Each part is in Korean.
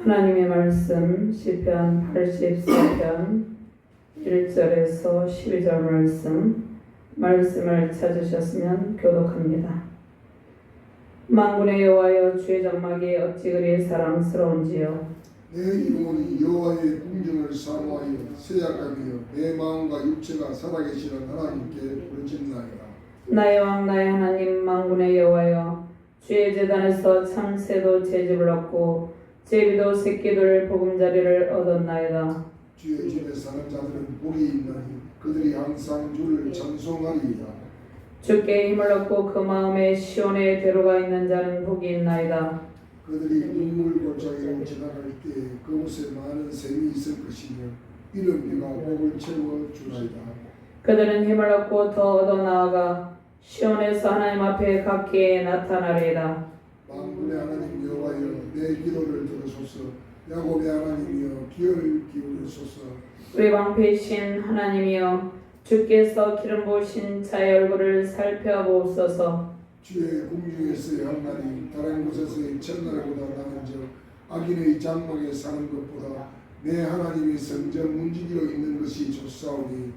하나님의 말씀 시편 84편 1절에서 12절 말씀을 찾으셨으면 교독합니다. 만군의 여호와여, 주의 장막이 어찌 그리 사랑스러운지요. 내 영혼이 여호와의 궁정을 사모하여 새약하며 내 마음과 육체가 살아계시는 하나님께 부르짖나이다. 나의 왕 나의 하나님, 만군의 여호와여, 주의 제단에서 참새도 채집을 얻고 제비도 새끼들 보금자리를 얻었나이다. 주의 집에 사는 자들은 복이 있나니 그들이 항상 주를 찬송하리이다. 주께 힘을 얻고 그 마음에 시온의 대로가 있는 자는 복이 있나이다. 그들이 눈물 골짜기로 지나갈 때 그곳에 많은 샘이 있을 것이며 이른 비가 복을 채워 주나이다. 그들은 힘을 얻고 더 얻어 나아가 시온에서 하나님 앞에 각기에 나타나리이다. 만군의 하나님 여호와여, 내 기도를 들으소서. 야곱의 하나님이여, 귀를 기울이소서. 우리 방패이신 하나님이여, 주께서 기름 부으신 자의 얼굴을 살펴보옵소서. 주의 궁중에서의 한날이 다른 곳에서의 첫날보다 나은즉 악인의 장막에 사는 것보다 내 하나님의 성전 문지기로 있는 것이 좋사오니.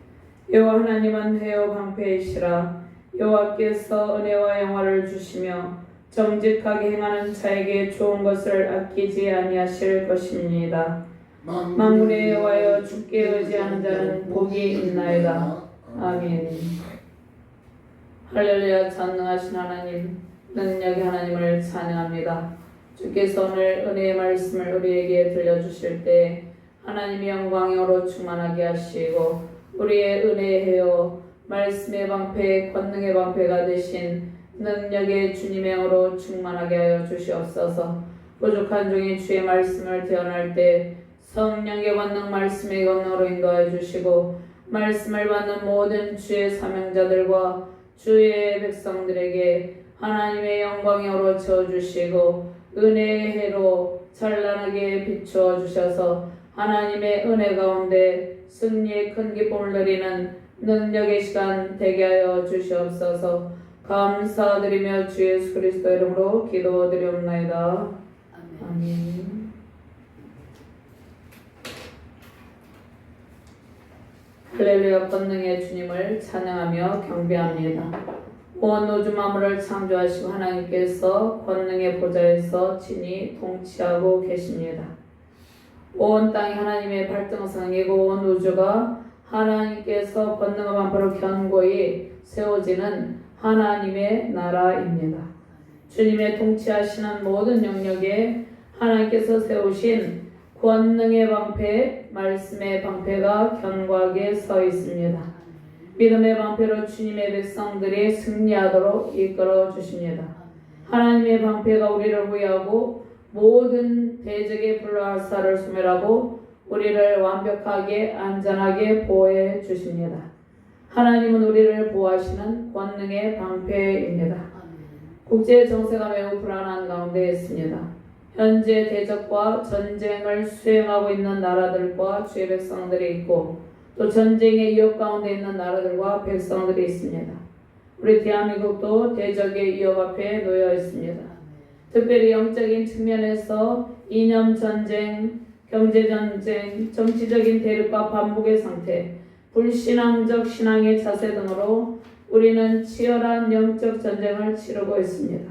여호와 하나님은 회오 방패이시라. 여호와께서 은혜와 영화를 주시며 정직하게 행하는 자에게 좋은 것을 아끼지 아니하실 것입니다. 만군의 여호와여, 주께 의지하는 자는 복이 있나이다. 아멘. 할렐루야. 전능하신 하나님, 능력의 하나님을 찬양합니다. 주께서 오늘 은혜의 말씀을 우리에게 들려주실 때 하나님의 영광으로 충만하게 하시고 우리의 은혜여 말씀의 방패, 권능의 방패가 되신 능력의 주님의 영으로 충만하게 하여 주시옵소서. 부족한 종이 주의 말씀을 대언할 때 성령의 권능, 말씀의 권능으로 인도하여 주시고 말씀을 받는 모든 주의 사명자들과 주의 백성들에게 하나님의 영광의 영으로 채워주시고 은혜의 해로 찬란하게 비추어 주셔서 하나님의 은혜 가운데 승리의 큰 기쁨을 누리는 능력의 시간 되게 하여 주시옵소서. 감사드리며 주 예수 그리스도 이름으로 기도드리옵나이다. 아멘. 할렐루야. 권능의 주님을 찬양하며 경배합니다. 온 우주 만물을 창조하시고 하나님께서 권능의 보좌에서 친히 통치하고 계십니다. 온 땅이 하나님의 발등상이고 온 우주가 하나님께서 권능의 방패로 견고히 세워지는 하나님의 나라입니다. 주님의 통치하시는 모든 영역에 하나님께서 세우신 권능의 방패, 말씀의 방패가 견고하게 서 있습니다. 믿음의 방패로 주님의 백성들이 승리하도록 이끌어 주십니다. 하나님의 방패가 우리를 보호하고 모든 대적의 불화살을 소멸하고 우리를 완벽하게 안전하게 보호해 주십니다. 하나님은 우리를 보호하시는 권능의 방패입니다. 국제 정세가 매우 불안한 가운데 있습니다. 현재 대적과 전쟁을 수행하고 있는 나라들과 주의 백성들이 있고 또 전쟁의 위협 가운데 있는 나라들과 백성들이 있습니다. 우리 대한민국도 대적의 위협 앞에 놓여 있습니다. 특별히 영적인 측면에서 이념 전쟁, 경제 전쟁, 정치적인 대립과 반복의 상태, 불신앙적 신앙의 자세 등으로 우리는 치열한 영적 전쟁을 치르고 있습니다.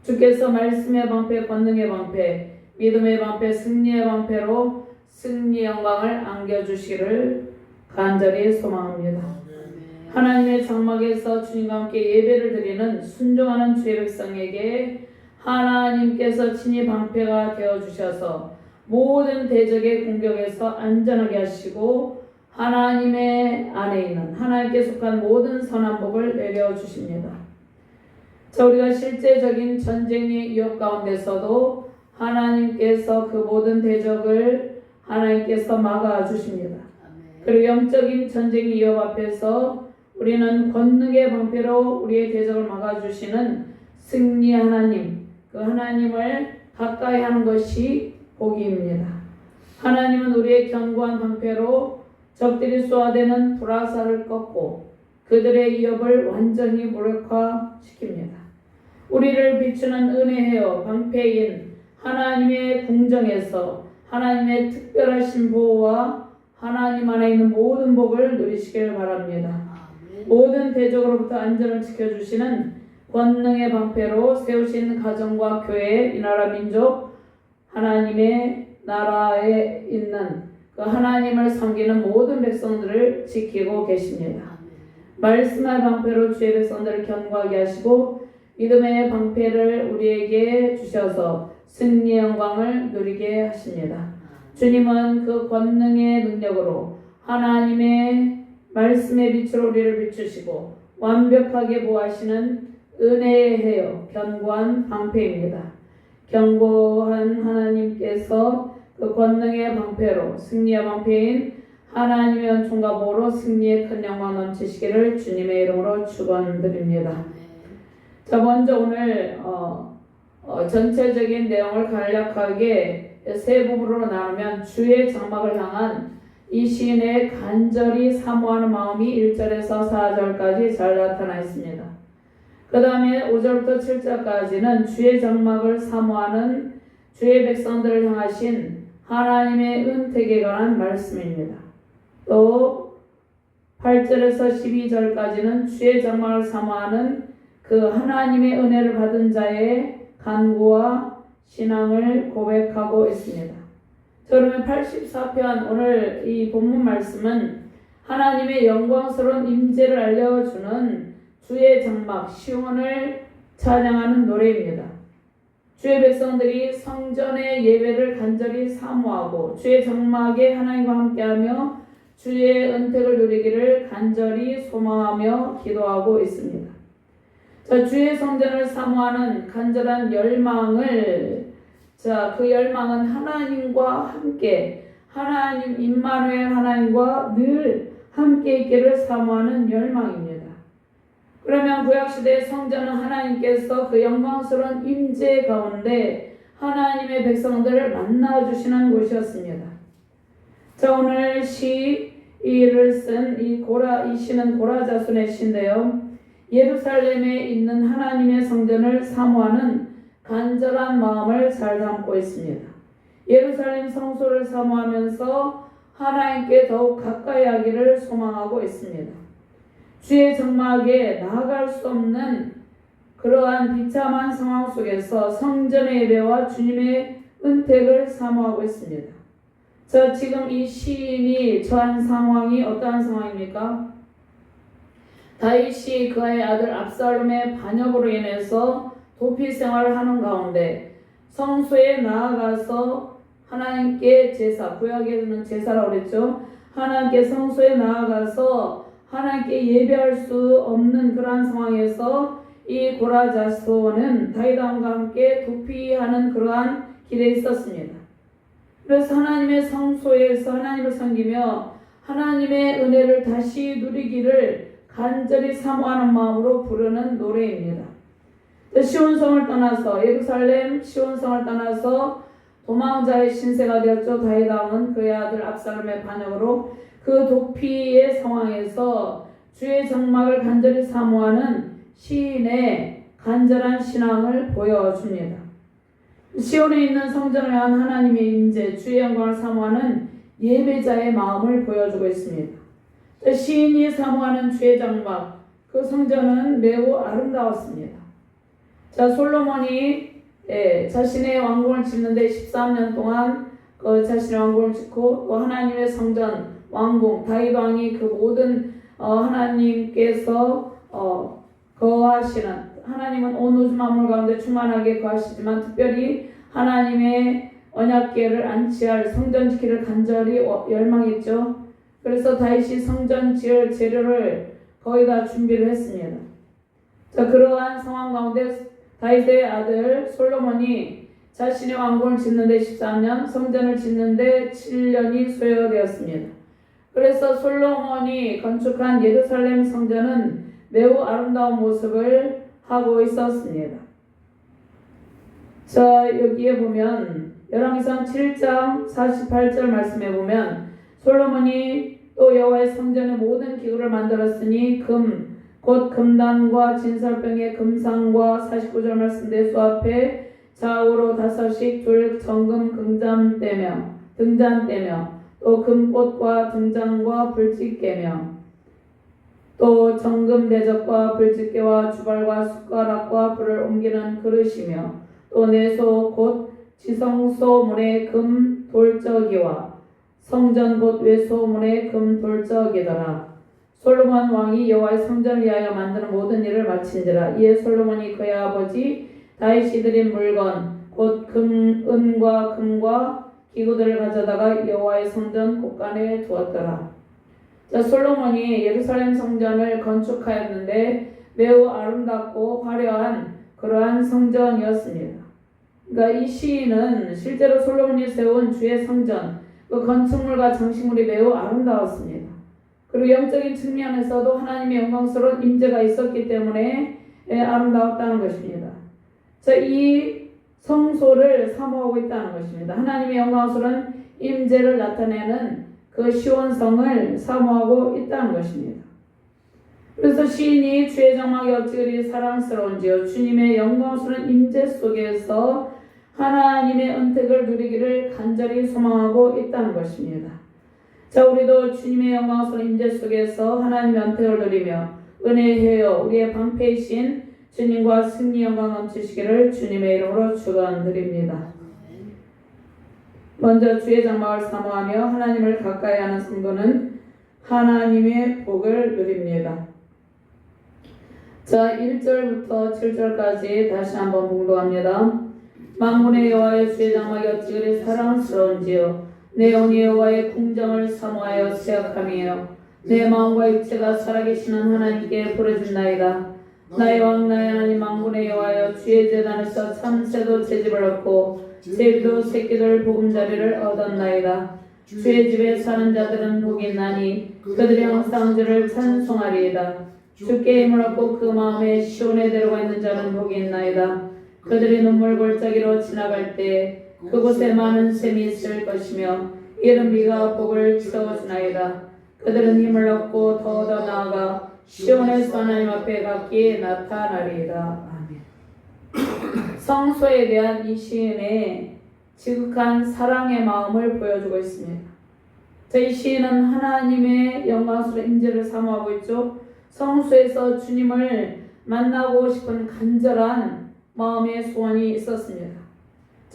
주께서 말씀의 방패, 권능의 방패, 믿음의 방패, 승리의 방패로 승리 영광을 안겨주시기를 간절히 소망합니다. 하나님의 장막에서 주님과 함께 예배를 드리는 순종하는 주의 백성에게 하나님께서 친히 방패가 되어주셔서 모든 대적의 공격에서 안전하게 하시고 하나님의 안에 있는 하나님께 속한 모든 선한 복을 내려주십니다. 자, 우리가 실제적인 전쟁의 위협 가운데서도 하나님께서 그 모든 대적을 하나님께서 막아주십니다. 그리고 영적인 전쟁의 위협 앞에서 우리는 권능의 방패로 우리의 대적을 막아주시는 승리 하나님, 그 하나님을 가까이 하는 것이 복입니다. 하나님은 우리의 견고한 방패로 적들이 쏘아대는 불화살을 꺾고 그들의 위협을 완전히 무력화시킵니다. 우리를 비추는 은혜여 방패인 하나님의 궁정에서 하나님의 특별하신 보호와 하나님 안에 있는 모든 복을 누리시길 바랍니다. 모든 대적으로부터 안전을 지켜주시는 권능의 방패로 세우신 가정과 교회, 이 나라 민족, 하나님의 나라에 있는 그 하나님을 섬기는 모든 백성들을 지키고 계십니다. 말씀의 방패로 주의 백성들을 견고하게 하시고 믿음의 방패를 우리에게 주셔서 승리의 영광을 누리게 하십니다. 주님은 그 권능의 능력으로 하나님의 말씀의 빛으로 우리를 비추시고 완벽하게 보호하시는 은혜의 해요 견고한 방패입니다. 견고한 하나님께서 그 권능의 방패로 승리의 방패인 하나님의 은총과 보호로 승리의 큰 영광 넘치시기를 주님의 이름으로 축원드립니다. 자, 먼저 오늘 전체적인 내용을 간략하게 세 부분으로 나누면 주의 장막을 향한 이 시인의 간절히 사모하는 마음이 1절에서 4절까지 잘 나타나 있습니다. 그 다음에 5절부터 7절까지는 주의 장막을 사모하는 주의 백성들을 향하신 하나님의 은택에 관한 말씀입니다. 또 8절에서 12절까지는 주의 장막을 사모하는 그 하나님의 은혜를 받은 자의 간구와 신앙을 고백하고 있습니다. 그러면 84편 오늘 이 본문 말씀은 하나님의 영광스러운 임재를 알려주는 주의 장막 시온을 찬양하는 노래입니다. 주의 백성들이 성전의 예배를 간절히 사모하고 주의 장막에 하나님과 함께하며 주의 은택을 누리기를 간절히 소망하며 기도하고 있습니다. 자, 주의 성전을 사모하는 간절한 열망을 그 열망은 하나님과 함께 하나님 임마누엘 하나님과 늘 함께 있기를 사모하는 열망입니다. 그러면 구약시대의 성전은 하나님께서 그 영광스러운 임재 가운데 하나님의 백성들을 만나주시는 곳이었습니다. 자, 오늘 시를 쓴 이 시는 고라 자손의 시인데요. 예루살렘에 있는 하나님의 성전을 사모하는 간절한 마음을 잘 담고 있습니다. 예루살렘 성소를 사모하면서 하나님께 더욱 가까이 하기를 소망하고 있습니다. 주의 장막에 나아갈 수 없는 그러한 비참한 상황 속에서 성전의 예배와 주님의 은택을 사모하고 있습니다. 자, 지금 이 시인이 처한 상황이 어떠한 상황입니까? 다윗이 그의 아들 압살롬의 반역으로 인해서 도피 생활을 하는 가운데 성소에 나아가서 하나님께 제사, 구약에서는 제사라고 그랬죠. 하나님께 성소에 나아가서 하나님께 예배할 수 없는 그러한 상황에서 이 고라 자손은 다윗왕과 함께 도피하는 그러한 길에 있었습니다. 그래서 하나님의 성소에서 하나님을 섬기며 하나님의 은혜를 다시 누리기를 간절히 사모하는 마음으로 부르는 노래입니다. 시온성을 떠나서 예루살렘 시온성을 떠나서 도망자의 신세가 되었죠. 다윗왕은 그의 아들 압살롬의 반역으로 그 도피의 상황에서 주의 장막을 간절히 사모하는 시인의 간절한 신앙을 보여줍니다. 시온에 있는 성전을 향한 하나님의 임재, 주의 영광을 사모하는 예배자의 마음을 보여주고 있습니다. 시인이 사모하는 주의 장막, 그 성전은 매우 아름다웠습니다. 자, 솔로몬이 자신의 왕궁을 짓는데 13년 동안 자신의 왕궁을 짓고 또 하나님의 성전, 왕궁, 다윗 왕이 그 모든 하나님께서 거하시는 하나님은 온 우주 만물 가운데 충만하게 거하시지만 특별히 하나님의 언약궤를 안치할 성전 지키를 간절히 열망했죠. 그래서 다윗이 성전 지을 재료를 거의 다 준비를 했습니다. 자, 그러한 상황 가운데 다윗의 아들 솔로몬이 자신의 왕궁을 짓는데 13년, 성전을 짓는데 7년이 소요되었습니다. 그래서 솔로몬이 건축한 예루살렘 성전은 매우 아름다운 모습을 하고 있었습니다. 자, 여기에 보면 열왕기상 7장 48절 말씀에 보면 솔로몬이 또 여호와의 성전의 모든 기구를 만들었으니 곧 금단과 진설병의 금상과 49절 말씀 내수 앞에 좌우로 5씩 둘 정금 등잔대며 또 금꽃과 등잔과 불집게며 또 정금 대접과 불집게와 주발과 숟가락과 불을 옮기는 그릇이며 또 내소 곧 지성소 문의 금 돌적이와 성전 곧 외소 문의 금 돌적이더라. 솔로몬 왕이 여호와의 성전을 위하여 만드는 모든 일을 마친지라. 이에 솔로몬이 그의 아버지 다윗이 드린 물건 곧 은과 금과 기구들을 가져다가 여호와의 성전 곳간에 두었더라. 자, 솔로몬이 예루살렘 성전을 건축하였는데 매우 아름답고 화려한 그러한 성전이었습니다. 그러니까 이 시인은 실제로 솔로몬이 세운 주의 성전, 그 건축물과 장식물이 매우 아름다웠습니다. 그리고 영적인 측면에서도 하나님의 영광스러운 임재가 있었기 때문에 아름다웠다는 것입니다. 자, 이 성소를 사모하고 있다는 것입니다. 하나님의 영광스러운 임재를 나타내는 그 시온성을 사모하고 있다는 것입니다. 그래서 시인이 주의 장막이 어찌 그리 사랑스러운지요, 주님의 영광스러운 임재 속에서 하나님의 은택을 누리기를 간절히 소망하고 있다는 것입니다. 자, 우리도 주님의 영광스러운 임재 속에서 하나님의 은택을 누리며 은혜해요 우리의 방패이신 주님과 승리 영광 넘치시기를 주님의 이름으로 축원드립니다. 먼저 주의 장막을 사모하며 하나님을 가까이 하는 성도는 하나님의 복을 누립니다. 자, 1절부터 7절까지 다시 한번 봉독합니다. 만군의 여호와의 주의 장막이 어찌 그리 사랑스러운지요, 내 영이 여호와의 궁정을 사모하여 생각하며 내 마음과 육체가 살아계시는 하나님께 부르짖나이다. 나의 왕 나의 하나님 만군의 여호와여, 주의 제단에서 참새도 채집을 얻고 제비도 새끼들 보금자리를 얻었나이다. 주의 집에 사는 자들은 복이 있나니 그들이 항상 주를 찬송하리이다. 주께 힘을 얻고 그 마음에 시온에 데려가 있는 자는 복이 있나이다. 그들이 눈물 골짜기로 지나갈 때 그곳에 많은 샘이 있을 것이며 이른 비가 복을 채워주나이다. 그들은 힘을 얻고 더 나아가 시온에서 하나님 앞에 각기 나타나리이다. 아멘. 성소에 대한 이 시인의 지극한 사랑의 마음을 보여주고 있습니다. 이 시인은 하나님의 영광스러운 임재를 사모하고 있죠. 성소에서 주님을 만나고 싶은 간절한 마음의 소원이 있었습니다.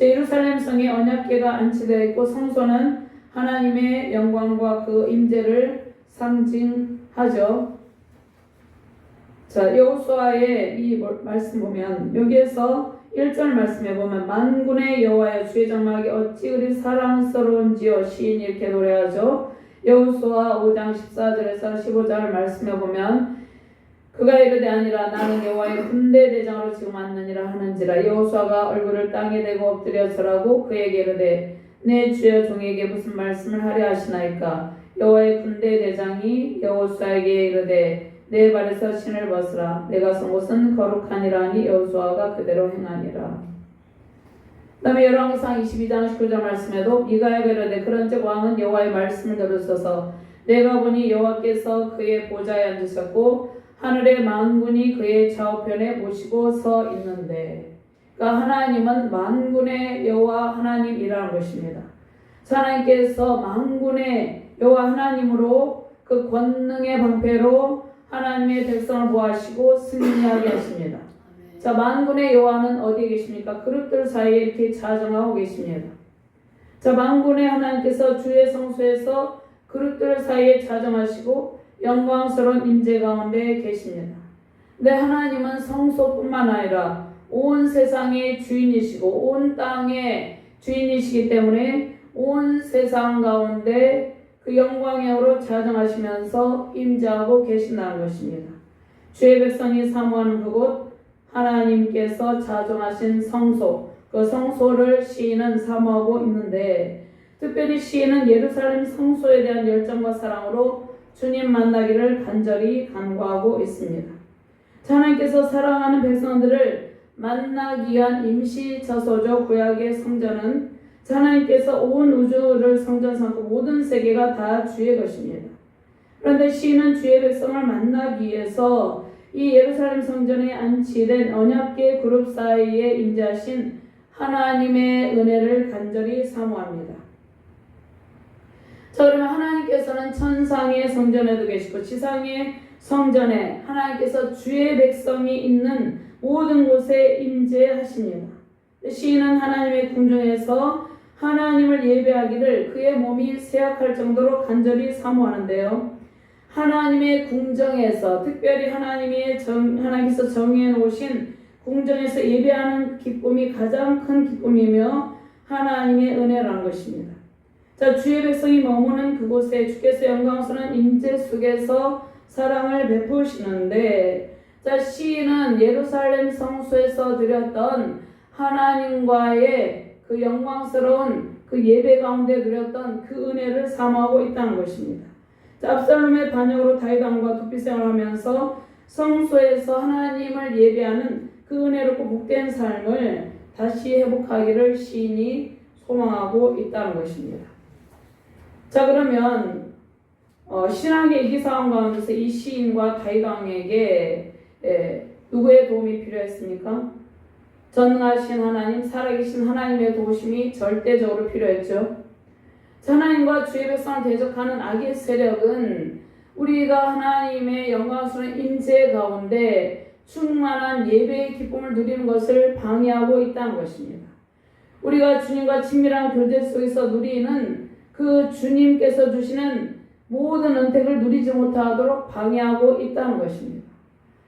예루살렘 성에 언약궤가 안치되어 있고 성소는 하나님의 영광과 그 임재를 상징하죠. 자, 여호수아의 이 말씀 보면 여기에서 1절 말씀에 보면 만군의 여호와여, 주의 장막이 어찌 그리 사랑스러운지요, 시인이 이렇게 노래하죠. 여호수아 5장 14절에서 15절 말씀에 보면 그가 이르되 아니라 나는 여호와의 군대 대장으로 지금 왔느니라 하는지라. 여호수아가 얼굴을 땅에 대고 엎드려 절하고 그에게 이르되 내 주여 종에게 무슨 말씀을 하려 하시나이까. 여호와의 군대 대장이 여호수아에게 이르되 내 발에서 신을 벗으라. 내가 선 곳은 거룩하니라 하니 여호수아가 그대로 행하니라. 그 다음에 열왕기상 22장 19절 말씀에도 미가야가 이르되 그런즉 왕은 여호와의 말씀을 들으소서. 내가 보니 여호와께서 그의 보좌에 앉으셨고 하늘의 만군이 그의 좌우편에 모시고 서 있는데, 그러니까 하나님은 만군의 여호와 하나님이라는 것입니다. 하나님께서 만군의 여호와 하나님으로 그 권능의 방패로 하나님의 백성을 보호하시고 승리하게 하십니다. 자, 만군의 여호와는 어디에 계십니까? 그릇들 사이에 이렇게 자정하고 계십니다. 자, 만군의 하나님께서 주의 성소에서 그릇들 사이에 자정하시고 영광스러운 임재 가운데 계십니다. 근데 하나님은 성소뿐만 아니라 온 세상의 주인이시고 온 땅의 주인이시기 때문에 온 세상 가운데 그 영광의 영으로 자정하시면서 임재하고 계신다는 것입니다. 주의 백성이 사모하는 그곳, 하나님께서 자정하신 성소, 그 성소를 시인은 사모하고 있는데, 특별히 시인은 예루살렘 성소에 대한 열정과 사랑으로 주님 만나기를 간절히 간구하고 있습니다. 하나님께서 사랑하는 백성들을 만나기 위한 임시 처소죠. 구약의 성전은 하나님께서 온 우주를 성전 삼고 모든 세계가 다 주의 것입니다. 그런데 시인은 주의 백성을 만나기 위해서 이 예루살렘 성전에 안치된 언약궤 그룹 사이에 임재하신 하나님의 은혜를 간절히 사모합니다. 자, 그러면 하나님께서는 천상의 성전에도 계시고 지상의 성전에 하나님께서 주의 백성이 있는 모든 곳에 임재하십니다. 시인은 하나님의 궁정에서 하나님을 예배하기를 그의 몸이 쇠약할 정도로 간절히 사모하는데요. 하나님의 궁정에서 특별히 하나님께서 정해 놓으신 궁정에서 예배하는 기쁨이 가장 큰 기쁨이며 하나님의 은혜라는 것입니다. 자, 주의 백성이 머무는 그곳에 주께서 영광스러운 임재 속에서 사랑을 베푸시는데, 자, 시인은 예루살렘 성소에서 드렸던 하나님과의 그 영광스러운 그 예배 가운데 누렸던 그 은혜를 사모하고 있다는 것입니다. 자, 압살롬의 반역으로 다윗 왕과 도피생활을 하면서 성소에서 하나님을 예배하는 그 은혜롭고 복된 삶을 다시 회복하기를 시인이 소망하고 있다는 것입니다. 자, 그러면 신앙의 이기사항 가운데서 이 시인과 다윗 왕에게 누구의 도움이 필요했습니까? 전능하신 하나님, 살아계신 하나님의 도우심이 절대적으로 필요했죠. 하나님과 주의 백성을 대적하는 악의 세력은 우리가 하나님의 영광스러운 임재 가운데 충만한 예배의 기쁨을 누리는 것을 방해하고 있다는 것입니다. 우리가 주님과 친밀한 교제 속에서 누리는 그 주님께서 주시는 모든 은택을 누리지 못하도록 방해하고 있다는 것입니다.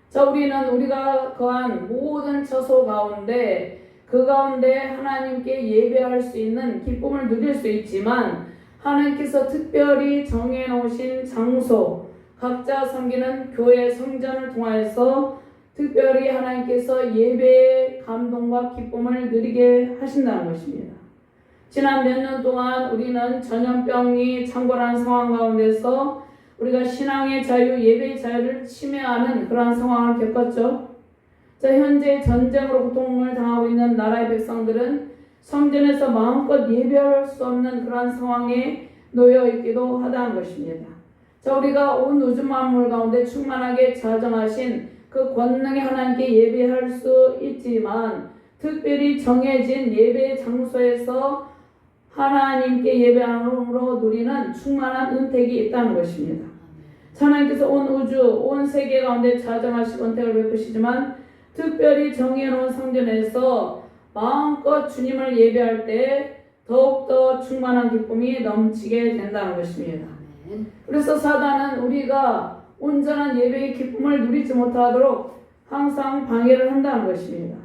자, 우리는 우리가 거한 모든 처소 가운데 그 가운데 하나님께 예배할 수 있는 기쁨을 누릴 수 있지만 하나님께서 특별히 정해 놓으신 장소, 각자 섬기는 교회 성전을 통하여서 특별히 하나님께서 예배의 감동과 기쁨을 누리게 하신다는 것입니다. 지난 몇 년 동안 우리는 전염병이 창궐한 상황 가운데서 우리가 신앙의 자유, 예배의 자유를 침해하는 그러한 상황을 겪었죠. 자, 현재 전쟁으로 고통을 당하고 있는 나라의 백성들은 성전에서 마음껏 예배할 수 없는 그러한 상황에 놓여 있기도 하다는 것입니다. 자, 우리가 온 우주 만물 가운데 충만하게 자정하신 그 권능의 하나님께 예배할 수 있지만 특별히 정해진 예배 장소에서 하나님께 예배함으로 누리는 충만한 은택이 있다는 것입니다. 하나님께서 온 우주, 온 세계 가운데 자정하시고 은택을 베푸시지만 특별히 정해놓은 성전에서 마음껏 주님을 예배할 때 더욱더 충만한 기쁨이 넘치게 된다는 것입니다. 그래서 사단은 우리가 온전한 예배의 기쁨을 누리지 못하도록 항상 방해를 한다는 것입니다.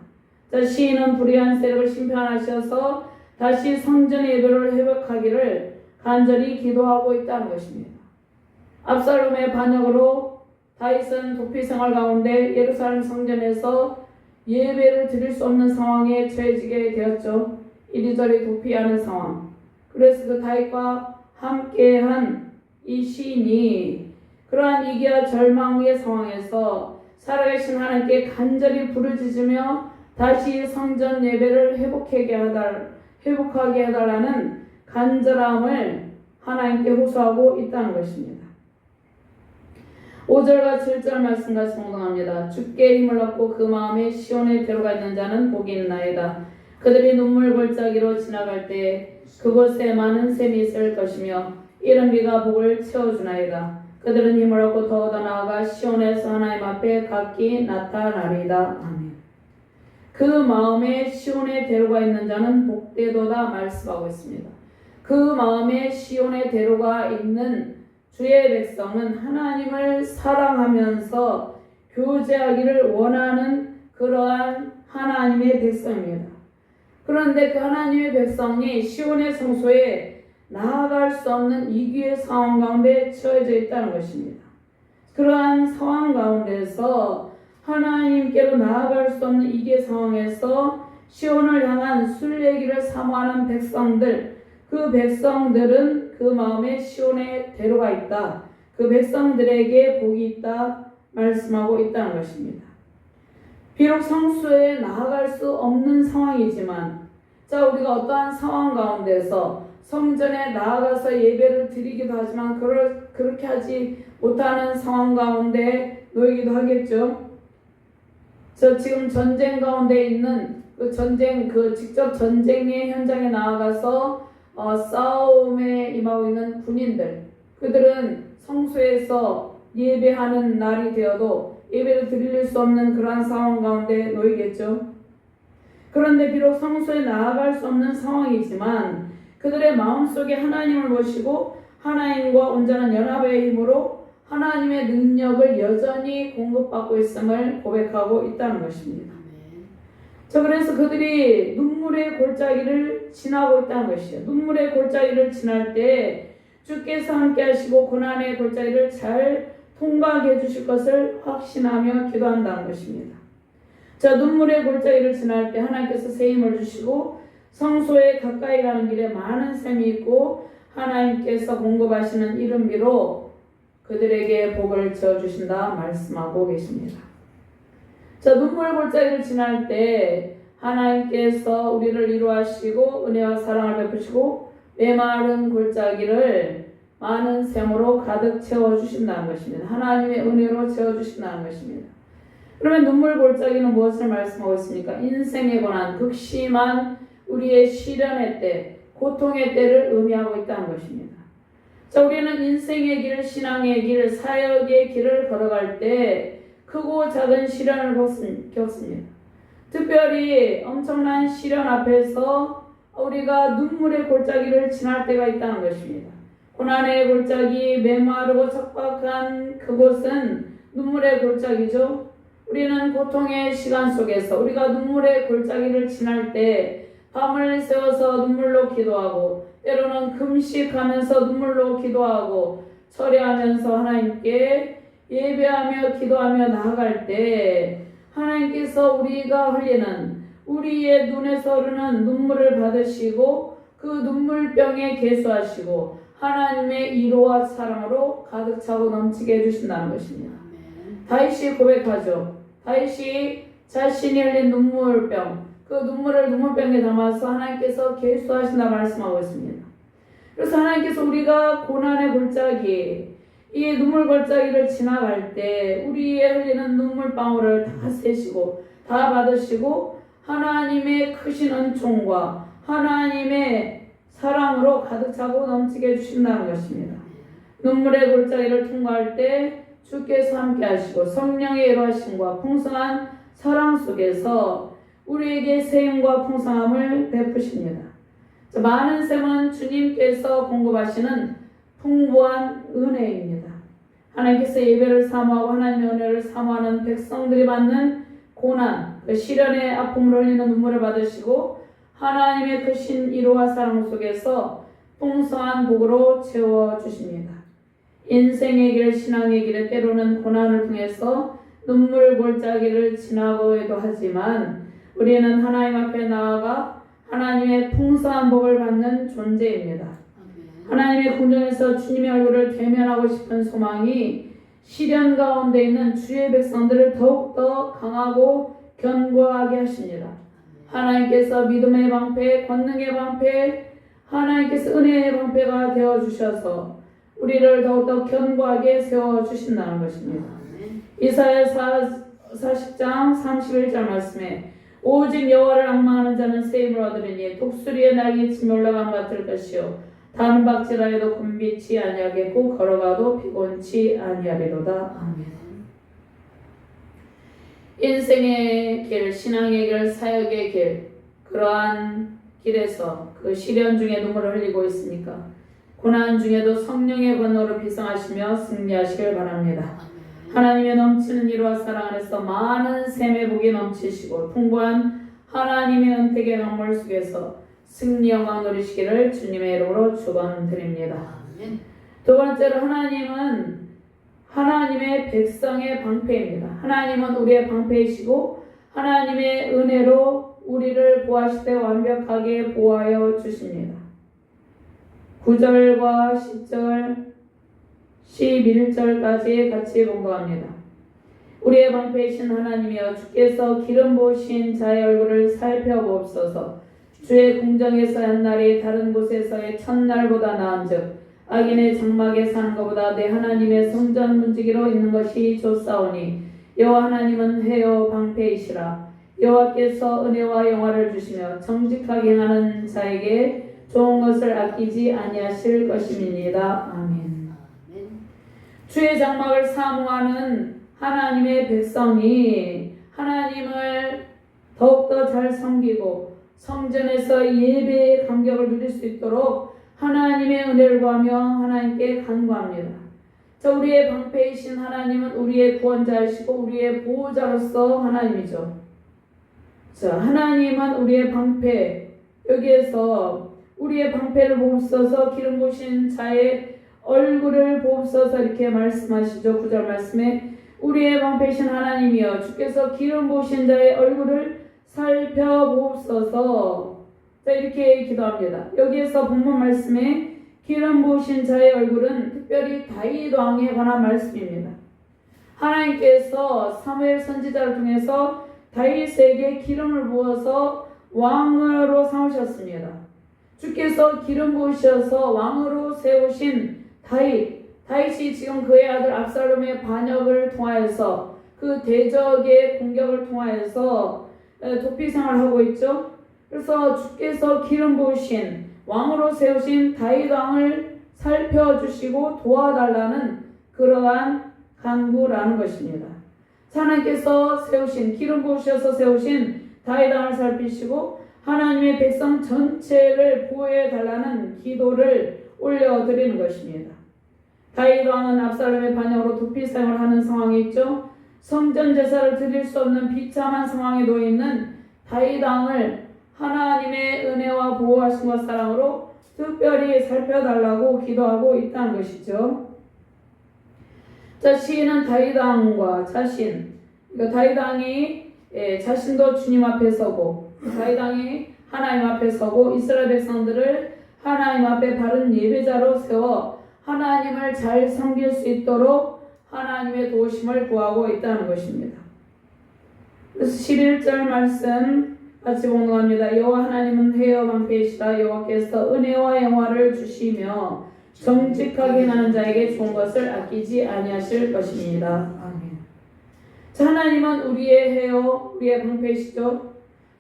자, 시인은 불의한 세력을 심판하셔서 다시 성전의 예배를 회복하기를 간절히 기도하고 있다는 것입니다. 압살롬의 반역으로 다윗은 도피 생활 가운데 예루살렘 성전에서 예배를 드릴 수 없는 상황에 처해지게 되었죠. 이리저리 도피하는 상황. 그래서 그 다윗과 함께한 이 시인이 그러한 위기와 절망의 상황에서 살아계신 하나님께 간절히 부르짖으며 다시 성전 예배를 회복하게 해달라는 간절함을 하나님께 호소하고 있다는 것입니다. 5절과 7절 말씀 같이 동등합니다. 주께 힘을 얻고 그 마음에 시온에 들어가 있는 자는 복이 있나이다. 그들이 눈물 골짜기로 지나갈 때 그곳에 많은 샘이 있을 것이며 이른 비가 복을 채워주나이다. 그들은 힘을 얻고 더더 나아가 시온에서 하나님 앞에 각기 나타나리이다. 아멘. 그 마음에 시온에 데려가 있는 자는 복되도다 말씀하고 있습니다. 그 마음에 시온에 데려가 있는 주의 백성은 하나님을 사랑하면서 교제하기를 원하는 그러한 하나님의 백성입니다. 그런데 그 하나님의 백성이 시온의 성소에 나아갈 수 없는 위기의 상황 가운데 처해져 있다는 것입니다. 그러한 상황 가운데서 하나님께로 나아갈 수 없는 위기의 상황에서 시온을 향한 순례기를 사모하는 백성들, 그 백성들은 그 마음에 시온에 데려가 있다. 그 백성들에게 복이 있다 말씀하고 있다는 것입니다. 비록 성소에 나아갈 수 없는 상황이지만 자, 우리가 어떠한 상황 가운데서 성전에 나아가서 예배를 드리기도 하지만 그렇게 하지 못하는 상황 가운데 놓이기도 하겠죠. 저 지금 전쟁 가운데 있는 직접 전쟁의 현장에 나아가서 싸움에 임하고 있는 군인들, 그들은 성소에서 예배하는 날이 되어도 예배를 드릴 수 없는 그러한 상황 가운데 놓이겠죠. 그런데 비록 성소에 나아갈 수 없는 상황이지만 그들의 마음속에 하나님을 모시고 하나님과 온전한 연합의 힘으로 하나님의 능력을 여전히 공급받고 있음을 고백하고 있다는 것입니다. 자, 그래서 그들이 눈물의 골짜기를 지나고 있다는 것이에요. 눈물의 골짜기를 지날 때 주께서 함께 하시고 고난의 골짜기를 잘 통과하게 해주실 것을 확신하며 기도한다는 것입니다. 자, 눈물의 골짜기를 지날 때 하나님께서 새 힘을 주시고 성소에 가까이 가는 길에 많은 샘이 있고 하나님께서 공급하시는 이른비로 그들에게 복을 지어주신다 말씀하고 계십니다. 자, 눈물 골짜기를 지날 때 하나님께서 우리를 위로하시고 은혜와 사랑을 베푸시고 메마른 골짜기를 많은 샘으로 가득 채워주신다는 것입니다. 하나님의 은혜로 채워주신다는 것입니다. 그러면 눈물 골짜기는 무엇을 말씀하고 있습니까? 인생에 관한 극심한 우리의 시련의 때, 고통의 때를 의미하고 있다는 것입니다. 자, 우리는 인생의 길, 신앙의 길, 사역의 길을 걸어갈 때 크고 작은 시련을 겪습니다. 특별히 엄청난 시련 앞에서 우리가 눈물의 골짜기를 지날 때가 있다는 것입니다. 고난의 골짜기, 메마르고 척박한 그곳은 눈물의 골짜기죠. 우리는 고통의 시간 속에서 우리가 눈물의 골짜기를 지날 때 밤을 새워서 눈물로 기도하고 때로는 금식하면서 눈물로 기도하고 철회하면서 하나님께 예배하며 기도하며 나아갈 때 하나님께서 우리가 흘리는 우리의 눈에서 흐르는 눈물을 받으시고 그 눈물병에 계수하시고 하나님의 위로와 사랑으로 가득 차고 넘치게 해주신다는 것입니다. 다윗이 고백하죠. 다윗이 자신이 흘린 눈물병, 그 눈물을 눈물병에 담아서 하나님께서 계수하신다 말씀하고 있습니다. 그래서 하나님께서 우리가 고난의 골짜기, 이 눈물 골짜기를 지나갈 때 우리의 흘리는 눈물방울을 다 세시고 다 받으시고 하나님의 크신 은총과 하나님의 사랑으로 가득 차고 넘치게 해주신다는 것입니다. 눈물의 골짜기를 통과할 때 주께서 함께 하시고 성령의 일하심과 풍성한 사랑 속에서 우리에게 새 힘과 풍성함을 베푸십니다. 많은 샘은 주님께서 공급하시는 풍부한 은혜입니다. 하나님께서 예배를 사모하고 하나님의 은혜를 사모하는 백성들이 받는 고난, 그 시련의 아픔을 흘리는 눈물을 받으시고 하나님의 크신 위로와 사랑 속에서 풍성한 복으로 채워주십니다. 인생의 길, 신앙의 길에 때로는 고난을 통해서 눈물 골짜기를 지나고도 하지만 우리는 하나님 앞에 나아가 하나님의 풍성한 복을 받는 존재입니다. 하나님의 궁정에서 주님의 얼굴을 대면하고 싶은 소망이 시련 가운데 있는 주의 백성들을 더욱더 강하고 견고하게 하십니다. 하나님께서 믿음의 방패, 권능의 방패, 하나님께서 은혜의 방패가 되어주셔서 우리를 더욱더 견고하게 세워주신다는 것입니다. 이사야 40장 31절 말씀에 오직 여호와를 앙망하는 자는 새 힘을 얻으리니 독수리의 날개치며 올라간 같을 것이요 다른 박질하여도 곤비치 아니하겠고 걸어가도 피곤치 아니하리로다. 아멘. 인생의 길, 신앙의 길, 사역의 길, 그러한 길에서 그 시련 중에 눈물을 흘리고 있으니까 고난 중에도 성령의 권능으로 비상하시며 승리하시길 바랍니다. 하나님의 넘치는 위로와 사랑 안에서 많은 샘의 복이 넘치시고 풍부한 하나님의 은택의 강물 속에서 승리 영광 누리시기를 주님의 이름으로 축원드립니다. 두 번째로 하나님은 하나님의 백성의 방패입니다. 하나님은 우리의 방패이시고 하나님의 은혜로 우리를 보호하실 때 완벽하게 보호하여 주십니다. 9절과 10절 11절까지 같이 공부합니다. 우리의 방패이신 하나님이여 주께서 기름 부으신 자의 얼굴을 살펴보옵소서. 주의 궁정에서의 한 날이 다른 곳에서의 첫날보다 나은즉 악인의 장막에 사는 것보다 내 하나님의 성전 문지기로 있는 것이 좋사오니 여호와 하나님은 회요 방패이시라. 여호와께서 은혜와 영화를 주시며 정직하게 행하는 자에게 좋은 것을 아끼지 아니하실 것임이니이다. 아멘. 주의 장막을 사모하는 하나님의 백성이 하나님을 더욱더 잘 섬기고 성전에서 예배의 감격을 누릴 수 있도록 하나님의 은혜를 구하며 하나님께 간구합니다. 자, 우리의 방패이신 하나님은 우리의 구원자이시고 우리의 보호자로서 하나님이죠. 자, 하나님은 우리의 방패, 여기에서 우리의 방패를 보옵소서, 기름 부으신 자의 얼굴을 보옵소서 이렇게 말씀하시죠. 9절 말씀에 우리의 방패이신 하나님이여 주께서 기름 부으신 자의 얼굴을 살펴보옵소서. 자, 이렇게 기도합니다. 여기에서 본문 말씀에 기름 부으신 자의 얼굴은 특별히 다윗 왕에 관한 말씀입니다. 하나님께서 사무엘 선지자를 통해서 다윗에게 기름을 부어서 왕으로 삼으셨습니다. 주께서 기름 부으셔서 왕으로 세우신 다윗이 지금 그의 아들 압살롬의 반역을 통하여서 그 대적의 공격을 통하여서 도피 생활을 하고 있죠. 그래서 주께서 기름 부으신 왕으로 세우신 다윗 왕을 살펴주시고 도와달라는 그러한 간구라는 것입니다. 하나님께서 세우신 기름 부으셔서 세우신 다윗 왕을 살피시고 하나님의 백성 전체를 보호해 달라는 기도를 올려드리는 것입니다. 다윗 왕은 압살롬의 반역으로 도피 생활을 하는 상황이 있죠. 성전 제사를 드릴 수 없는 비참한 상황에 놓여 있는 다윗 왕을 하나님의 은혜와 보호하심과 사랑으로 특별히 살펴달라고 기도하고 있다는 것이죠. 자, 시인은 다윗 왕과 자신, 그러니까 다윗 왕이 자신도 주님 앞에 서고 다윗 왕이 하나님 앞에 서고 이스라엘 백성들을 하나님 앞에 바른 예배자로 세워 하나님을 잘 섬길 수 있도록 하나님의 도우심을 구하고 있다는 것입니다. 그래서 11절 말씀 같이 봉독합니다. 여호와 하나님은 회개와 방패이시라. 여호와께서 은혜와 영화를 주시며 정직하게 행하는 자에게 좋은 것을 아끼지 아니하실 것입니다. 아멘. 자, 하나님은 우리의 해요, 우리의 방패이시죠.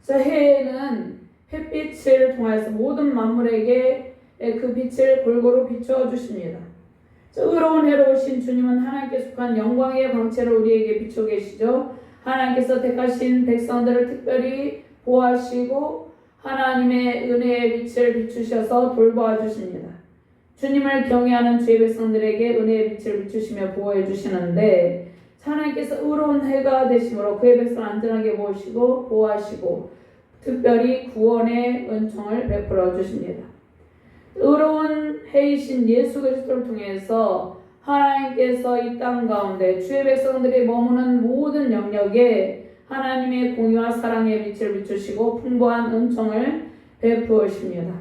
자, 해에는 햇빛을 통해서 모든 만물에게 그 빛을 골고루 비춰 주십니다. 의로운 해로 오신 주님은 하나님께 속한 영광의 광채를 우리에게 비추고 계시죠. 하나님께서 택하신 백성들을 특별히 보호하시고 하나님의 은혜의 빛을 비추셔서 돌보아 주십니다. 주님을 경외하는 주의 백성들에게 은혜의 빛을 비추시며 보호해 주시는데 하나님께서 의로운 해가 되심으로 그의 백성을 안전하게 모시고 보호하시고 특별히 구원의 은총을 베풀어 주십니다. 의로운 해이신 예수 그리스도를 통해서 하나님께서 이 땅 가운데 주의 백성들이 머무는 모든 영역에 하나님의 공의와 사랑의 빛을 비추시고 풍부한 은총을 베푸십니다.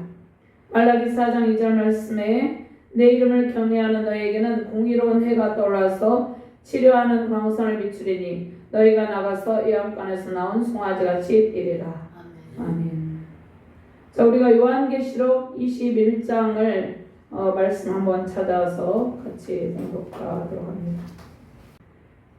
말라기 4장 2절 말씀에 내 이름을 경외하는 너에게는 공의로운 해가 떠올라서 치료하는 광선을 비추리니 너희가 나가서 예언관에서 나온 송아지같이 뛰리라. 아멘. 자, 우리가 요한계시록 21장을 말씀 한번 찾아서 같이 공독하도록 합니다.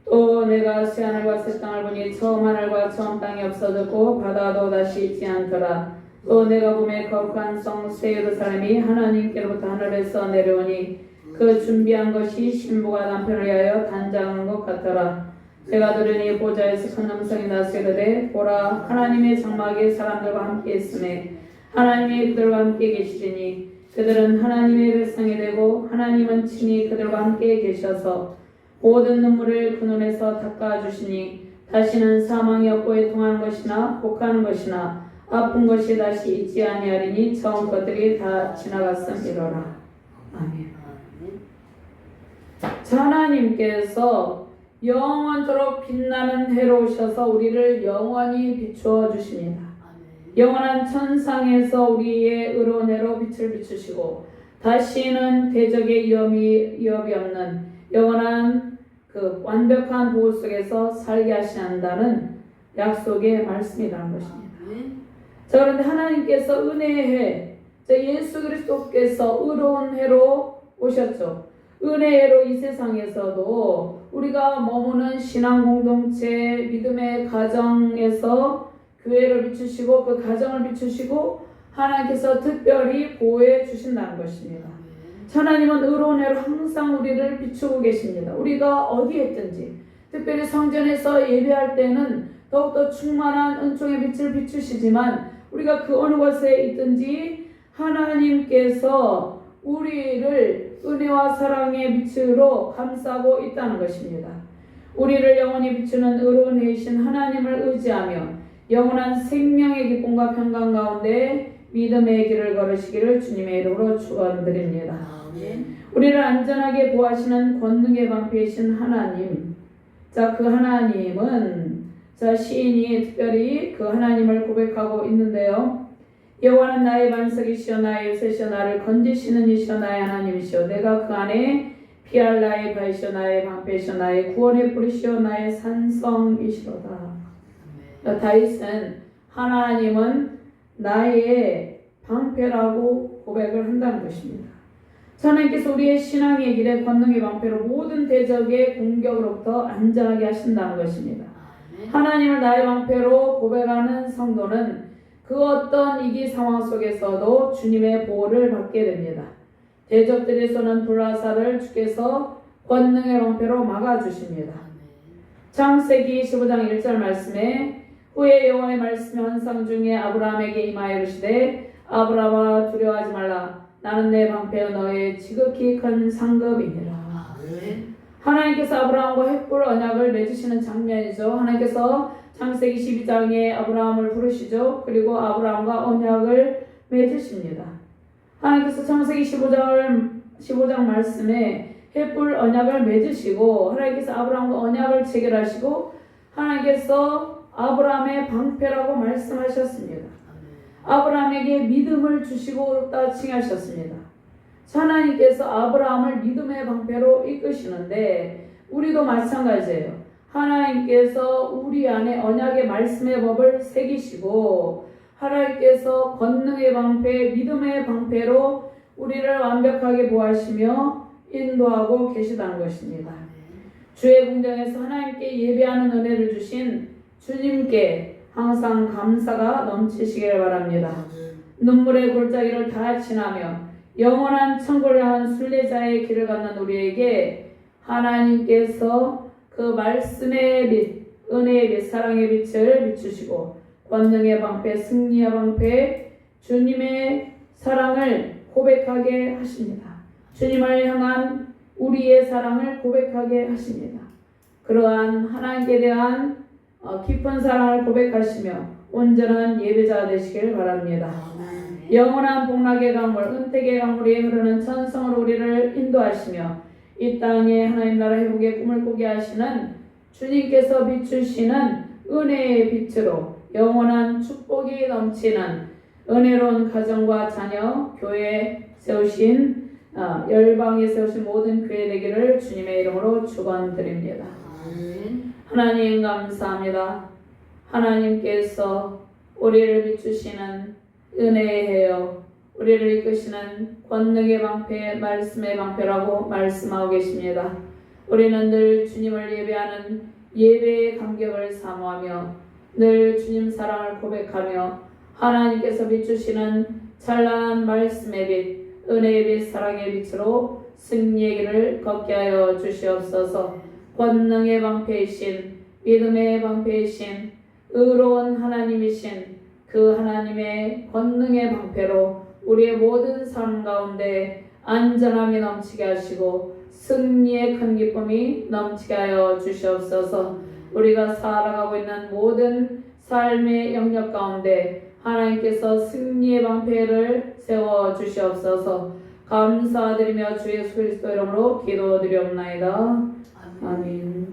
또 내가 새 하늘과 새 땅을 보니 처음 하늘과 처음 땅이 없어졌고 바다도 다시 있지 않더라. 또 내가 보매 거룩한 성 새 예루살렘이 하나님께로부터 하늘에서 내려오니 그 준비한 것이 신부가 남편을 위하여 단장한 것 같더라. 제가 들으니 보좌에서 큰 음성이 나서 이르되 보라 하나님의 장막에 사람들과 함께 있으매 하나님이 그들과 함께 계시리니 그들은 하나님의 백성이 되고 하나님은 친히 그들과 함께 계셔서 모든 눈물을 그 눈에서 닦아주시니 다시는 사망이 없고 애통하는 것이나 곡하는 것이나 아픈 것이 다시 있지 아니하리니 처음 것들이 다 지나갔음이로라. 아멘. 하나님께서 영원토록 빛나는 해로 오셔서 우리를 영원히 비추어 주십니다. 영원한 천상에서 우리의 의로운 해로 빛을 비추시고 다시는 대적의 위협이 없는 영원한 그 완벽한 보호 속에서 살게 하신다는 약속의 말씀이라는 것입니다. 자, 그런데 하나님께서 은혜의 해, 예수 그리스도께서 의로운 해로 오셨죠. 은혜의 해로 이 세상에서도 우리가 머무는 신앙 공동체, 믿음의 가정에서 교회를 비추시고 그 가정을 비추시고 하나님께서 특별히 보호해 주신다는 것입니다. 하나님은 의로운 애로 항상 우리를 비추고 계십니다. 우리가 어디에 있든지 특별히 성전에서 예배할 때는 더욱더 충만한 은총의 빛을 비추시지만 우리가 그 어느 곳에 있든지 하나님께서 우리를 은혜와 사랑의 빛으로 감싸고 있다는 것입니다. 우리를 영원히 비추는 의로운 해이신 하나님을 의지하며 영원한 생명의 기쁨과 평강 가운데 믿음의 길을 걸으시기를 주님의 이름으로 축원드립니다. 우리를 안전하게 보호하시는 권능의 방패이신 하나님, 자, 그 하나님은 시인이 특별히 그 하나님을 고백하고 있는데요. 여호와는 나의 반석이시여 나의 요새시여 나를 건지시는 이시여 나의 하나님이시여 내가 그 안에 피할 나의 바위시여 나의 방패시여 나의 구원의 뿌리시여 나의 산성이시로다. 다윗은 하나님은 나의 방패라고 고백을 한다는 것입니다. 하나님께서 우리의 신앙의 길에 권능의 방패로 모든 대적의 공격으로부터 안전하게 하신다는 것입니다. 하나님을 나의 방패로 고백하는 성도는 그 어떤 위기 상황 속에서도 주님의 보호를 받게 됩니다. 대적들이 쏘는 불화살을 주께서 권능의 방패로 막아주십니다. 창세기 15장 1절 말씀에 후에 여호와의 말씀이 환상 중에 아브라함에게 임하여 이르시되 아브라함아 두려워하지 말라 나는 내 방패여 너의 지극히 큰 상급이니라. 하나님께서 아브라함과 횃불 언약을 맺으시는 장면이죠. 하나님께서 창세기 12장에 아브라함을 부르시죠. 그리고 아브라함과 언약을 맺으십니다. 하나님께서 창세기 15장 말씀에 횃불 언약을 맺으시고 하나님께서 아브라함과 언약을 체결하시고 하나님께서 아브라함의 방패라고 말씀하셨습니다. 아브라함에게 믿음을 주시고 다 칭하셨습니다. 하나님께서 아브라함을 믿음의 방패로 이끄시는데 우리도 마찬가지예요. 하나님께서 우리 안에 언약의 말씀의 법을 새기시고 하나님께서 권능의 방패, 믿음의 방패로 우리를 완벽하게 보호하시며 인도하고 계시다는 것입니다. 주의 궁정에서 하나님께 예배하는 은혜를 주신 주님께 항상 감사가 넘치시길 바랍니다. 눈물의 골짜기를 다 지나며 영원한 천국을 향한 순례자의 길을 걷는 우리에게 하나님께서 그 말씀의 빛, 은혜의 빛, 사랑의 빛을 비추시고 권능의 방패, 승리의 방패, 주님의 사랑을 고백하게 하십니다. 주님을 향한 우리의 사랑을 고백하게 하십니다. 그러한 하나님께 대한 깊은 사랑을 고백하시며 온전한 예배자 되시길 바랍니다. 영원한 복락의 강물, 은택의 강물이 흐르는 천성으로 우리를 인도하시며 이 땅에 하나님 나라 회복의 꿈을 꾸게 하시는 주님께서 비추시는 은혜의 빛으로 영원한 축복이 넘치는 은혜로운 가정과 자녀, 교회 세우신 열방에 세우신 모든 교회 되기를 주님의 이름으로 축원드립니다. 하나님 감사합니다. 하나님께서 우리를 비추시는 은혜의 해요. 우리를 이끄시는 권능의 방패, 말씀의 방패라고 말씀하고 계십니다. 우리는 늘 주님을 예배하는 예배의 감격을 사모하며 늘 주님 사랑을 고백하며 하나님께서 비추시는 찬란한 말씀의 빛, 은혜의 빛, 사랑의 빛으로 승리의 길을 걷게 하여 주시옵소서. 권능의 방패이신, 믿음의 방패이신, 의로운 하나님이신 그 하나님의 권능의 방패로 우리의 모든 삶 가운데 안전함이 넘치게 하시고 승리의 큰 기쁨이 넘치게 하여 주시옵소서. 우리가 살아가고 있는 모든 삶의 영역 가운데 하나님께서 승리의 방패를 세워 주시옵소서. 감사드리며 주 예수 그리스도 이름으로 기도드리옵나이다. 아멘.